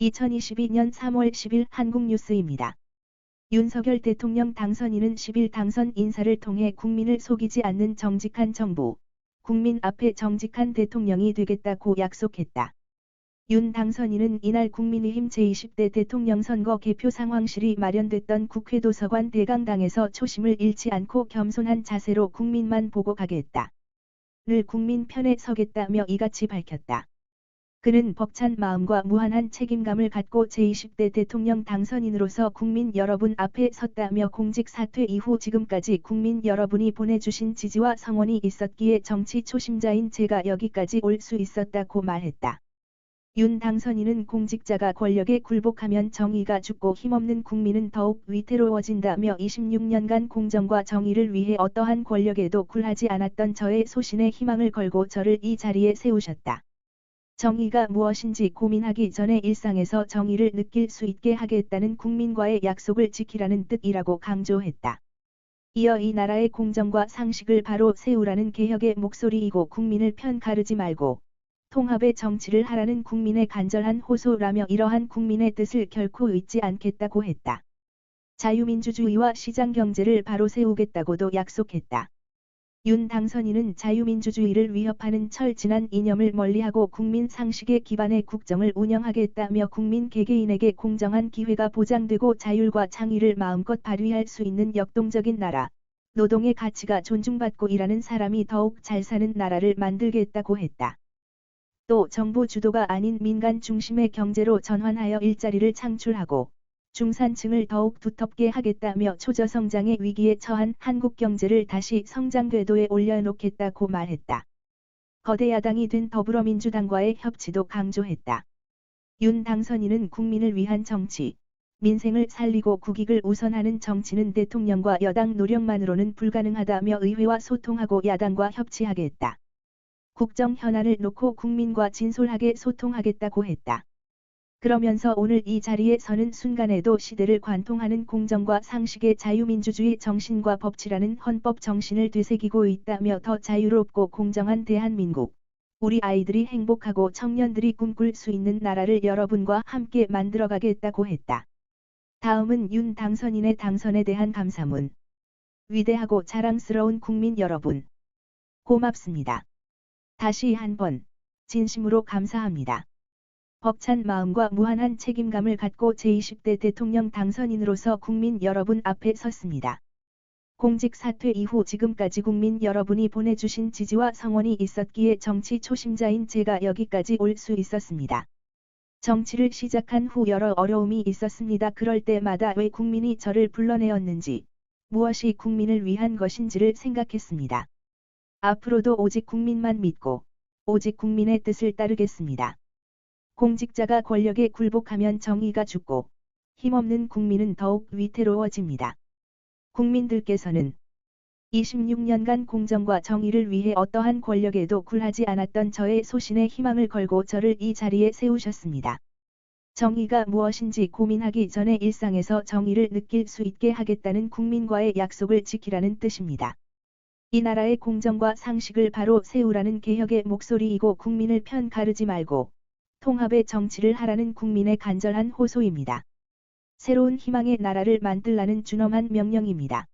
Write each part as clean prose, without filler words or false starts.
2022년 3월 10일 한국뉴스입니다. 윤석열 대통령 당선인은 10일 당선 인사를 통해 국민을 속이지 않는 정직한 정부, 국민 앞에 정직한 대통령이 되겠다고 약속했다. 윤 당선인은 이날 국민의힘 제20대 대통령 선거 개표 상황실이 마련됐던 국회 도서관 대강당에서 초심을 잃지 않고 겸손한 자세로 국민만 보고 가겠다. 늘 국민 편에 서겠다며 이같이 밝혔다. 그는 벅찬 마음과 무한한 책임감을 갖고 제20대 대통령 당선인으로서 국민 여러분 앞에 섰다며 공직 사퇴 이후 지금까지 국민 여러분이 보내주신 지지와 성원이 있었기에 정치 초심자인 제가 여기까지 올 수 있었다고 말했다. 윤 당선인은 공직자가 권력에 굴복하면 정의가 죽고 힘없는 국민은 더욱 위태로워진다며 26년간 공정과 정의를 위해 어떠한 권력에도 굴하지 않았던 저의 소신에 희망을 걸고 저를 이 자리에 세우셨다. 정의가 무엇인지 고민하기 전에 일상에서 정의를 느낄 수 있게 하겠다는 국민과의 약속을 지키라는 뜻이라고 강조했다. 이어 이 나라의 공정과 상식을 바로 세우라는 개혁의 목소리이고 국민을 편 가르지 말고 통합의 정치를 하라는 국민의 간절한 호소라며 이러한 국민의 뜻을 결코 잊지 않겠다고 했다. 자유민주주의와 시장경제를 바로 세우겠다고도 약속했다. 윤 당선인은 자유민주주의를 위협하는 철진한 이념을 멀리하고 국민 상식에 기반해 국정을 운영하겠다며 국민 개개인에게 공정한 기회가 보장되고 자율과 창의를 마음껏 발휘할 수 있는 역동적인 나라, 노동의 가치가 존중받고 일하는 사람이 더욱 잘 사는 나라를 만들겠다고 했다. 또 정부 주도가 아닌 민간 중심의 경제로 전환하여 일자리를 창출하고 중산층을 더욱 두텁게 하겠다며 초저성장의 위기에 처한 한국 경제를 다시 성장 궤도에 올려놓겠다고 말했다. 거대 야당이 된 더불어민주당과의 협치도 강조했다. 윤 당선인은 국민을 위한 정치, 민생을 살리고 국익을 우선하는 정치는 대통령과 여당 노력만으로는 불가능하다며 의회와 소통하고 야당과 협치하겠다. 국정 현안을 놓고 국민과 진솔하게 소통하겠다고 했다. 그러면서 오늘 이 자리에 서는 순간에도 시대를 관통하는 공정과 상식의 자유민주주의 정신과 법치라는 헌법 정신을 되새기고 있다며 더 자유롭고 공정한 대한민국, 우리 아이들이 행복하고 청년들이 꿈꿀 수 있는 나라를 여러분과 함께 만들어가겠다고 했다. 다음은 윤 당선인의 당선에 대한 감사문. 위대하고 자랑스러운 국민 여러분, 고맙습니다. 다시 한번 진심으로 감사합니다. 벅찬 마음과 무한한 책임감을 갖고 제20대 대통령 당선인으로서 국민 여러분 앞에 섰습니다. 공직 사퇴 이후 지금까지 국민 여러분이 보내주신 지지와 성원이 있었기에 정치 초심자인 제가 여기까지 올 수 있었습니다. 정치를 시작한 후 여러 어려움이 있었습니다. 그럴 때마다 왜 국민이 저를 불러내었는지, 무엇이 국민을 위한 것인지를 생각했습니다. 앞으로도 오직 국민만 믿고, 오직 국민의 뜻을 따르겠습니다. 공직자가 권력에 굴복하면 정의가 죽고 힘없는 국민은 더욱 위태로워집니다. 국민들께서는 26년간 공정과 정의를 위해 어떠한 권력에도 굴하지 않았던 저의 소신에 희망을 걸고 저를 이 자리에 세우셨습니다. 정의가 무엇인지 고민하기 전에 일상에서 정의를 느낄 수 있게 하겠다는 국민과의 약속을 지키라는 뜻입니다. 이 나라의 공정과 상식을 바로 세우라는 개혁의 목소리이고 국민을 편 가르지 말고 통합의 정치를 하라는 국민의 간절한 호소입니다. 새로운 희망의 나라를 만들라는 준엄한 명령입니다.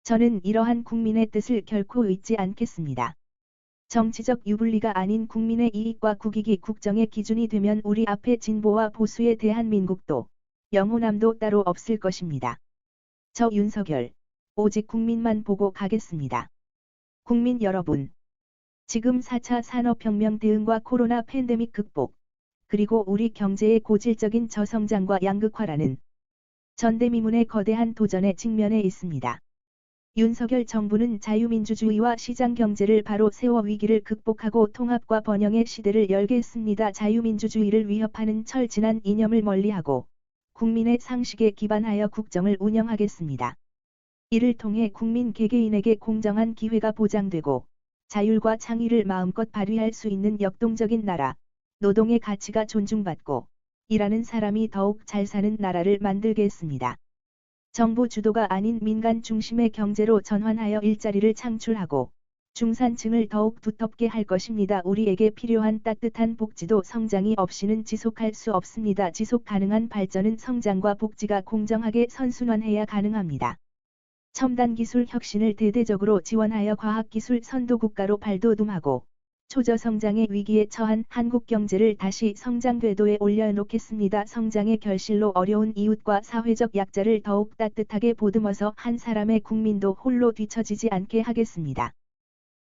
저는 이러한 국민의 뜻을 결코 잊지 않겠습니다. 정치적 유불리가 아닌 국민의 이익과 국익이 국정의 기준이 되면 우리 앞에 진보와 보수의 대한민국도 영호남도 따로 없을 것입니다. 저 윤석열, 오직 국민만 보고 가겠습니다. 국민 여러분, 지금 4차 산업혁명 대응과 코로나 팬데믹 극복, 그리고 우리 경제의 고질적인 저성장과 양극화라는 전대미문의 거대한 도전에 직면해 있습니다. 윤석열 정부는 자유민주주의와 시장경제를 바로 세워 위기를 극복하고 통합과 번영의 시대를 열겠습니다. 자유민주주의를 위협하는 철진한 이념을 멀리하고 국민의 상식에 기반하여 국정을 운영하겠습니다. 이를 통해 국민 개개인에게 공정한 기회가 보장되고 자율과 창의를 마음껏 발휘할 수 있는 역동적인 나라, 노동의 가치가 존중받고 일하는 사람이 더욱 잘 사는 나라를 만들겠습니다. 정부 주도가 아닌 민간 중심의 경제로 전환하여 일자리를 창출하고 중산층을 더욱 두텁게 할 것입니다. 우리에게 필요한 따뜻한 복지도 성장이 없이는 지속할 수 없습니다. 지속 가능한 발전은 성장과 복지가 공정하게 선순환해야 가능합니다. 첨단 기술 혁신을 대대적으로 지원하여 과학기술 선도국가로 발돋움하고 초저성장의 위기에 처한 한국 경제를 다시 성장 궤도에 올려놓겠습니다. 성장의 결실로 어려운 이웃과 사회적 약자를 더욱 따뜻하게 보듬어서 한 사람의 국민도 홀로 뒤처지지 않게 하겠습니다.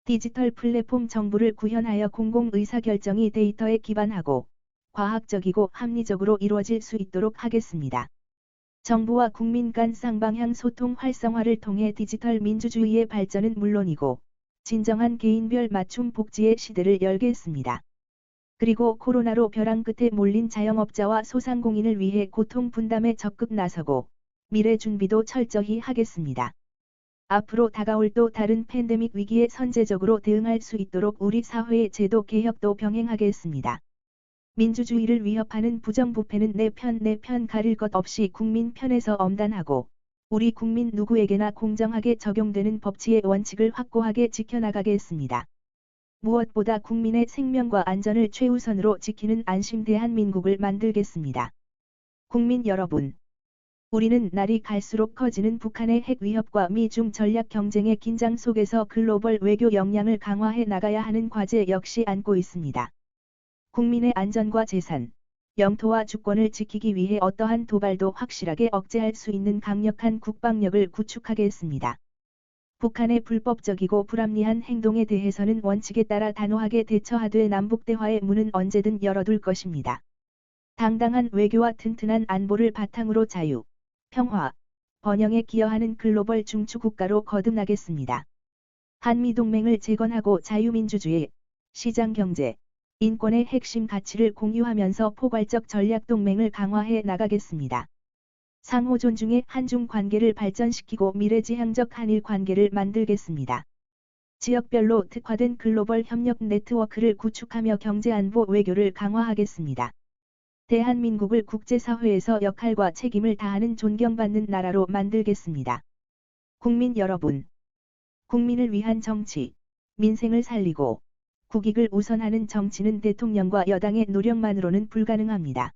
디지털 플랫폼 정부를 구현하여 공공의사결정이 데이터에 기반하고 과학적이고 합리적으로 이루어질 수 있도록 하겠습니다. 정부와 국민 간 쌍방향 소통 활성화를 통해 디지털 민주주의의 발전은 물론이고 진정한 개인별 맞춤 복지의 시대를 열겠습니다. 그리고 코로나로 벼랑 끝에 몰린 자영업자와 소상공인을 위해 고통 분담에 적극 나서고 미래 준비도 철저히 하겠습니다. 앞으로 다가올 또 다른 팬데믹 위기에 선제적으로 대응할 수 있도록 우리 사회의 제도 개혁도 병행하겠습니다. 민주주의를 위협하는 부정부패는 내 편 가릴 것 없이 국민 편에서 엄단하고 우리 국민 누구에게나 공정하게 적용되는 법치의 원칙을 확고하게 지켜나가겠습니다. 무엇보다 국민의 생명과 안전을 최우선으로 지키는 안심 대한민국을 만들겠습니다. 국민 여러분, 우리는 날이 갈수록 커지는 북한의 핵 위협과 미중 전략 경쟁의 긴장 속에서 글로벌 외교 역량을 강화해 나가야 하는 과제 역시 안고 있습니다. 국민의 안전과 재산, 영토와 주권을 지키기 위해 어떠한 도발도 확실하게 억제할 수 있는 강력한 국방력을 구축하겠습니다. 북한의 불법적이고 불합리한 행동에 대해서는 원칙에 따라 단호하게 대처하되 남북대화의 문은 언제든 열어둘 것입니다. 당당한 외교와 튼튼한 안보를 바탕으로 자유, 평화, 번영에 기여하는 글로벌 중추국가로 거듭나겠습니다. 한미동맹을 재건하고 자유민주주의, 시장경제, 인권의 핵심 가치를 공유하면서 포괄적 전략동맹을 강화해 나가겠습니다. 상호 존중의 한중 관계를 발전시키고 미래지향적 한일 관계를 만들겠습니다. 지역별로 특화된 글로벌 협력 네트워크를 구축하며 경제안보 외교를 강화하겠습니다. 대한민국을 국제사회에서 역할과 책임을 다하는 존경받는 나라로 만들겠습니다. 국민 여러분, 국민을 위한 정치, 민생을 살리고 국익을 우선하는 정치는 대통령과 여당의 노력만으로는 불가능합니다.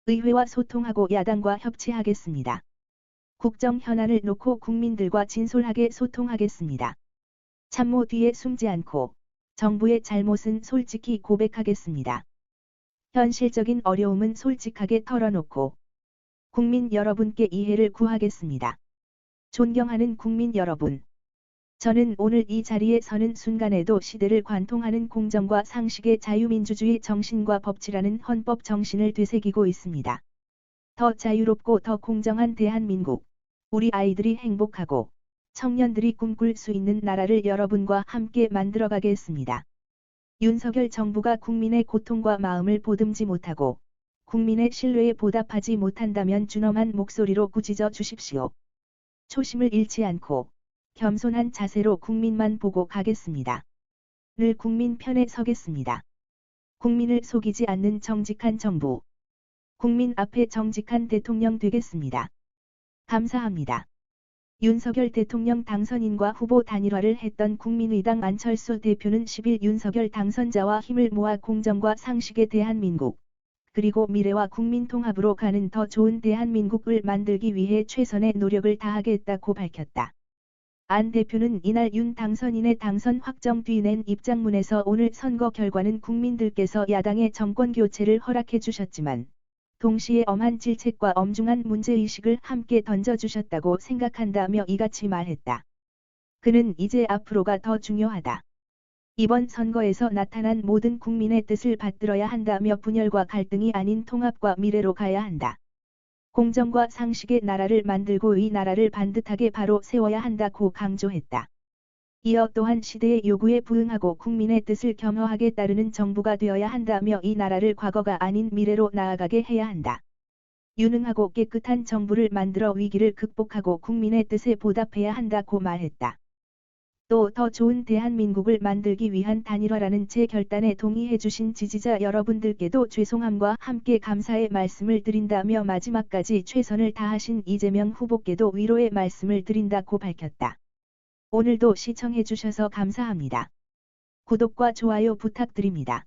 의회와 소통하고 야당과 협치하겠습니다. 국정 현안을 놓고 국민들과 진솔하게 소통하겠습니다. 참모 뒤에 숨지 않고 정부의 잘못은 솔직히 고백하겠습니다. 현실적인 어려움은 솔직하게 털어놓고 국민 여러분께 이해를 구하겠습니다. 존경하는 국민 여러분, 저는 오늘 이 자리에 서는 순간에도 시대를 관통하는 공정과 상식의 자유민주주의 정신과 법치라는 헌법 정신을 되새기고 있습니다. 더 자유롭고 더 공정한 대한민국, 우리 아이들이 행복하고 청년들이 꿈꿀 수 있는 나라를 여러분과 함께 만들어가겠습니다. 윤석열 정부가 국민의 고통과 마음을 보듬지 못하고 국민의 신뢰에 보답하지 못한다면 준엄한 목소리로 꾸짖어 주십시오. 초심을 잃지 않고 겸손한 자세로 국민만 보고 가겠습니다. 늘 국민 편에 서겠습니다. 국민을 속이지 않는 정직한 정부, 국민 앞에 정직한 대통령 되겠습니다. 감사합니다. 윤석열 대통령 당선인과 후보 단일화를 했던 국민의당 안철수 대표는 10일 윤석열 당선자와 힘을 모아 공정과 상식의 대한민국, 그리고 미래와 국민 통합으로 가는 더 좋은 대한민국을 만들기 위해 최선의 노력을 다하겠다고 밝혔다. 안 대표는 이날 윤 당선인의 당선 확정 뒤 낸 입장문에서 오늘 선거 결과는 국민들께서 야당의 정권 교체를 허락해 주셨지만 동시에 엄한 질책과 엄중한 문제의식을 함께 던져주셨다고 생각한다며 이같이 말했다. 그는 이제 앞으로가 더 중요하다. 이번 선거에서 나타난 모든 국민의 뜻을 받들어야 한다며 분열과 갈등이 아닌 통합과 미래로 가야 한다. 공정과 상식의 나라를 만들고 이 나라를 반듯하게 바로 세워야 한다고 강조했다. 이어 또한 시대의 요구에 부응하고 국민의 뜻을 겸허하게 따르는 정부가 되어야 한다며 이 나라를 과거가 아닌 미래로 나아가게 해야 한다. 유능하고 깨끗한 정부를 만들어 위기를 극복하고 국민의 뜻에 보답해야 한다고 말했다. 또 더 좋은 대한민국을 만들기 위한 단일화라는 제 결단에 동의해 주신 지지자 여러분들께도 죄송함과 함께 감사의 말씀을 드린다며 마지막까지 최선을 다하신 이재명 후보께도 위로의 말씀을 드린다고 밝혔다. 오늘도 시청해주셔서 감사합니다. 구독과 좋아요 부탁드립니다.